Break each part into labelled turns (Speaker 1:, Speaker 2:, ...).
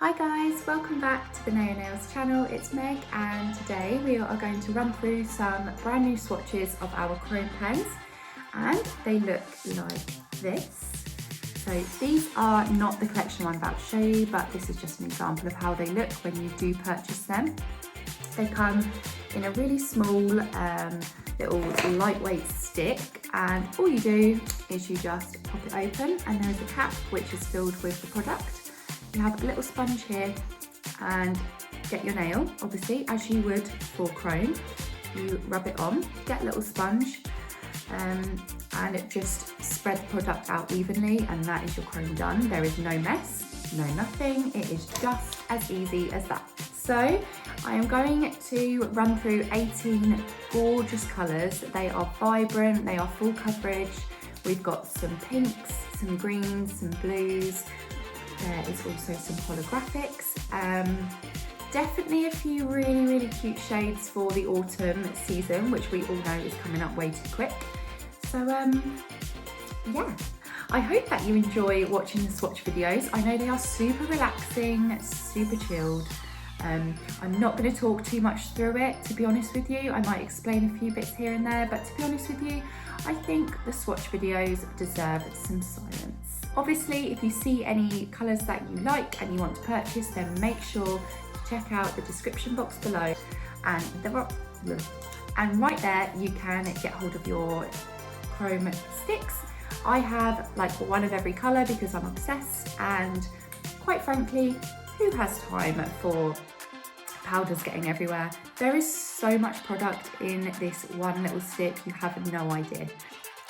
Speaker 1: Hi guys, welcome back to the Nails channel. It's Meg and today we are going to run through some brand new swatches of our chrome pens and they look like this. So these are not the collection I'm about to show you, but this is just an example of how they look when you do purchase them. They come in a really small little lightweight stick, and all you do is you just pop it open and there is a cap which is filled with the product. You have a little sponge here and get your nail, obviously, as you would for chrome. You rub it on, get a little sponge, and it just spread the product out evenly, and that is your chrome done. There is no mess, no nothing. It is just as easy as that. So I am going to run through 18 gorgeous colours. They are vibrant, they are full coverage. We've got some pinks, some greens, some blues. There is also some holographics. Definitely a few really cute shades for the autumn season, which we all know is coming up way too quick. So yeah, I hope that you enjoy watching the swatch videos. I know they are super relaxing, super chilled. I'm not going to talk too much through it, to be honest with you. I might explain a few bits here and there, but to be honest with you, I think the swatch videos deserve some silence. Obviously, if you see any colours that you like and you want to purchase, then make sure to check out the description box below, and right there you can get hold of your chrome sticks. I have like one of every colour because I'm obsessed, and quite frankly, who has time for powders getting everywhere? There is so much product in this one little stick, you have no idea.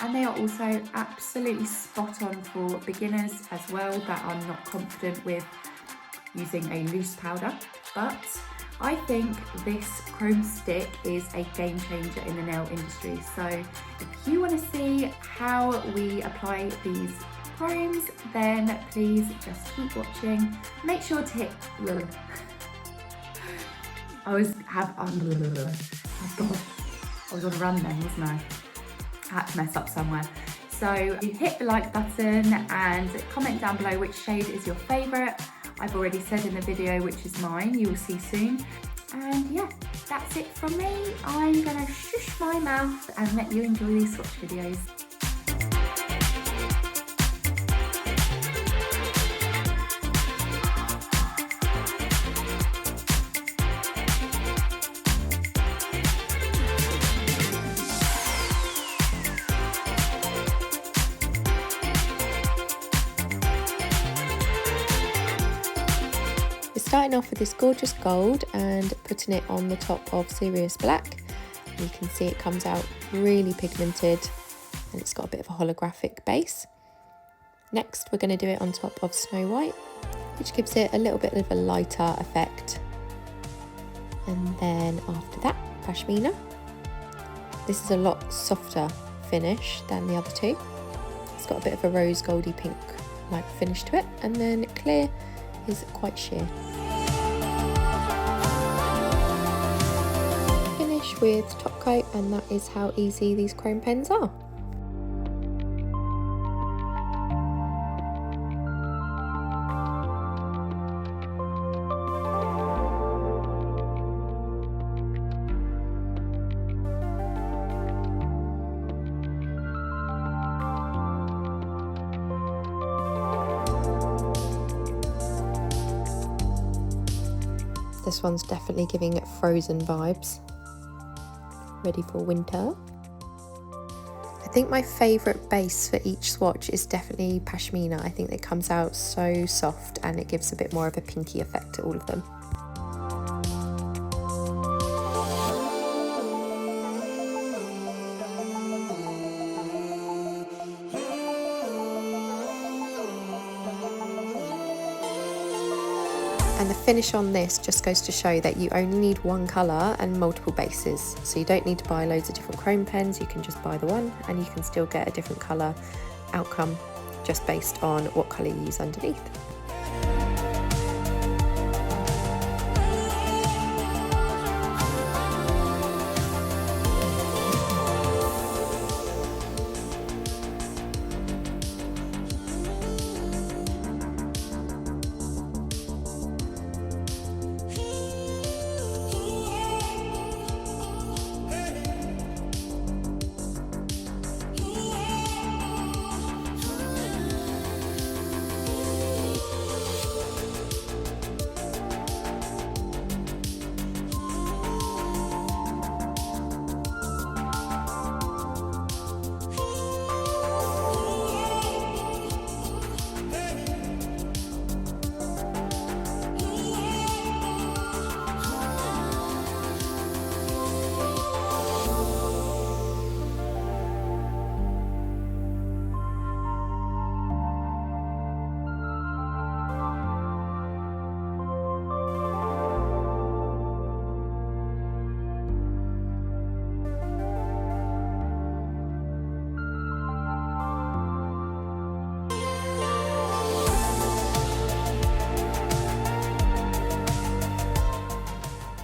Speaker 1: And they are also absolutely spot on for beginners as well that are not confident with using a loose powder. But I think this chrome stick is a game changer in the nail industry. So if you want to see how we apply these chromes, then please just keep watching. Make sure to hit I was on a run then, wasn't I? I had to mess up somewhere. So you hit the like button and comment down below which shade is your favourite. I've already said in the video which is mine, you will see soon. And yeah, that's it from me. I'm gonna shush my mouth and let you enjoy these swatch videos.
Speaker 2: Starting off with this gorgeous gold and putting it on the top of Serious Black. You can see it comes out really pigmented and it's got a bit of a holographic base. Next we're going to do it on top of Snow White, which gives it a little bit of a lighter effect. And then after that, Pashmina. This is a lot softer finish than the other two. It's got a bit of a rose goldy pink like finish to it, and then Clear is quite sheer. Finish with top coat, and that is how easy these chrome pens are. This one's definitely giving it frozen vibes. Ready for winter. I think my favourite base for each swatch is definitely Pashmina. I think it comes out so soft and it gives a bit more of a pinky effect to all of them. And the finish on this just goes to show that you only need one colour and multiple bases. So you don't need to buy loads of different chrome pens, you can just buy the one and you can still get a different colour outcome just based on what colour you use underneath.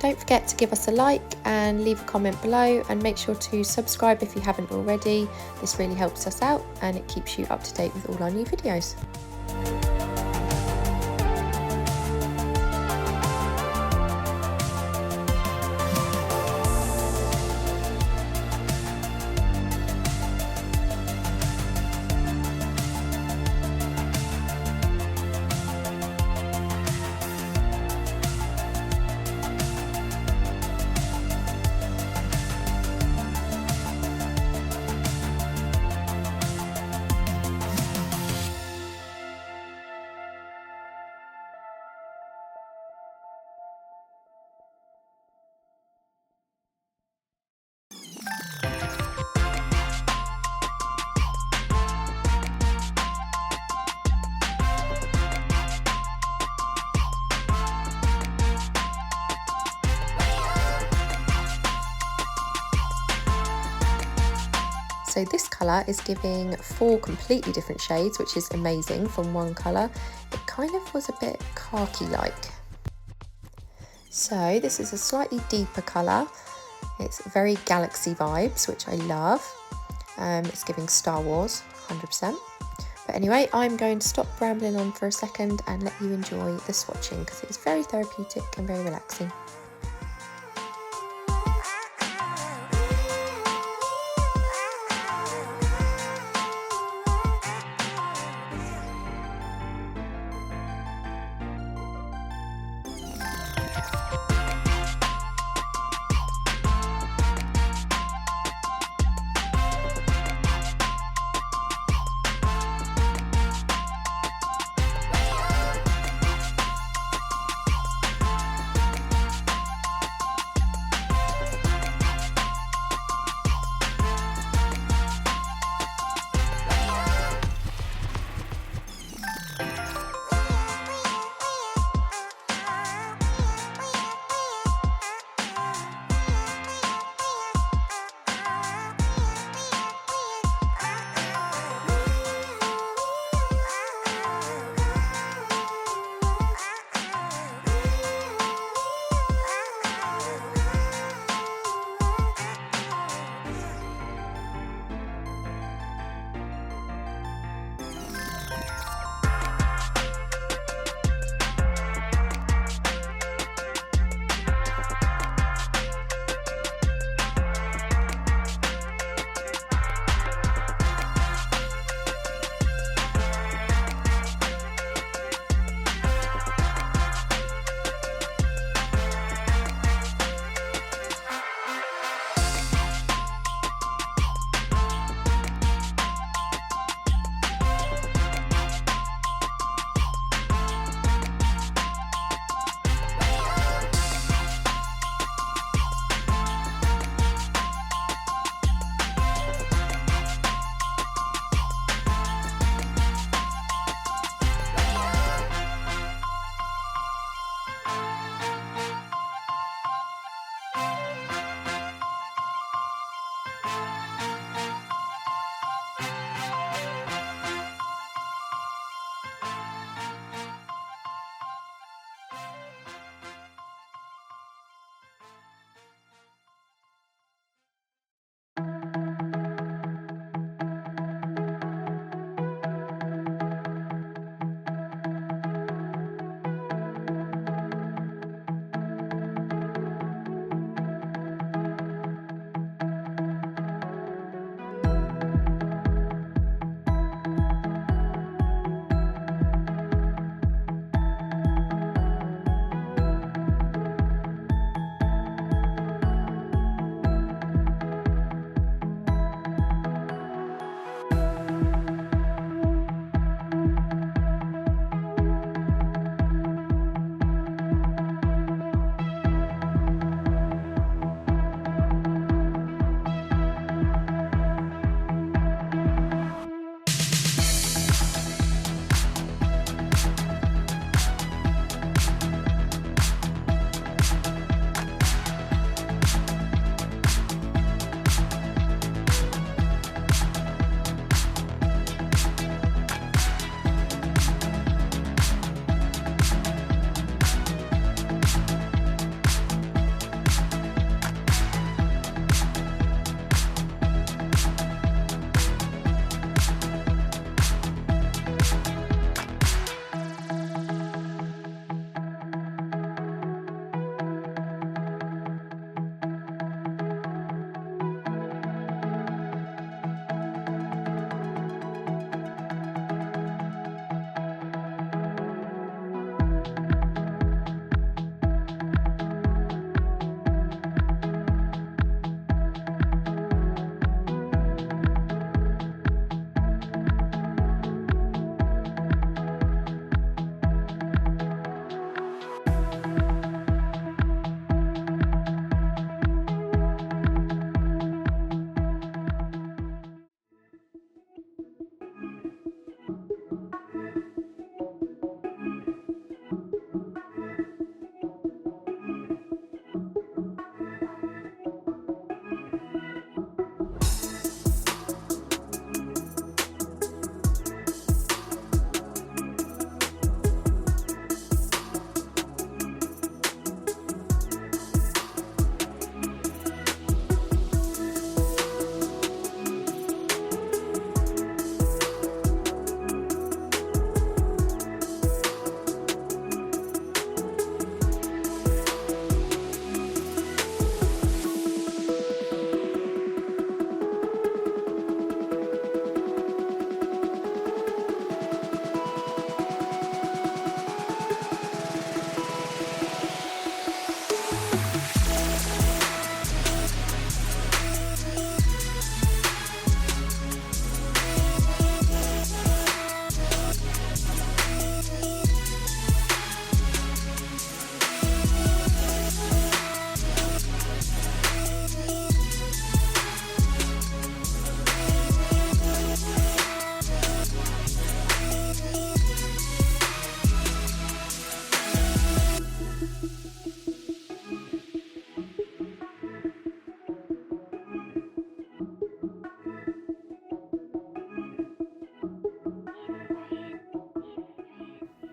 Speaker 2: Don't forget to give us a like and leave a comment below, and make sure to subscribe if you haven't already. This really helps us out and it keeps you up to date with all our new videos. So this colour is giving 4 completely different shades, which is amazing from one colour. It kind of was a bit khaki-like. So this is a slightly deeper colour. It's very galaxy vibes, which I love. It's giving Star Wars, 100%. But anyway, I'm going to stop rambling on for a second and let you enjoy the swatching, because it's very therapeutic and very relaxing.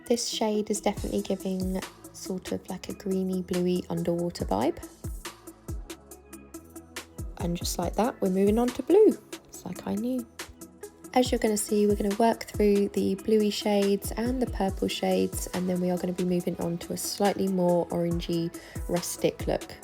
Speaker 2: This shade is definitely giving sort of like a greeny, bluey underwater vibe. And just like that, we're moving on to blue. It's like I knew. As you're going to see, we're going to work through the bluey shades and the purple shades, and then we are going to be moving on to a slightly more orangey, rustic look.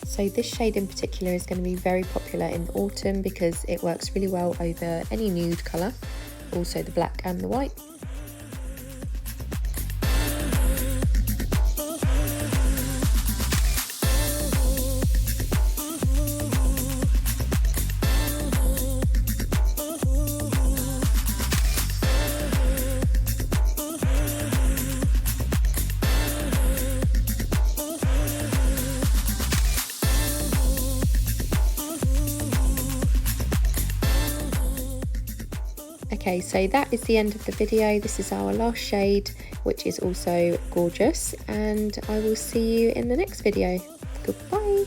Speaker 2: So this shade in particular is going to be very popular in autumn because it works really well over any nude colour, also the black and the white. Okay, so that is the end of the video. This is our last shade, which is also gorgeous, and I will see you in the next video. Goodbye.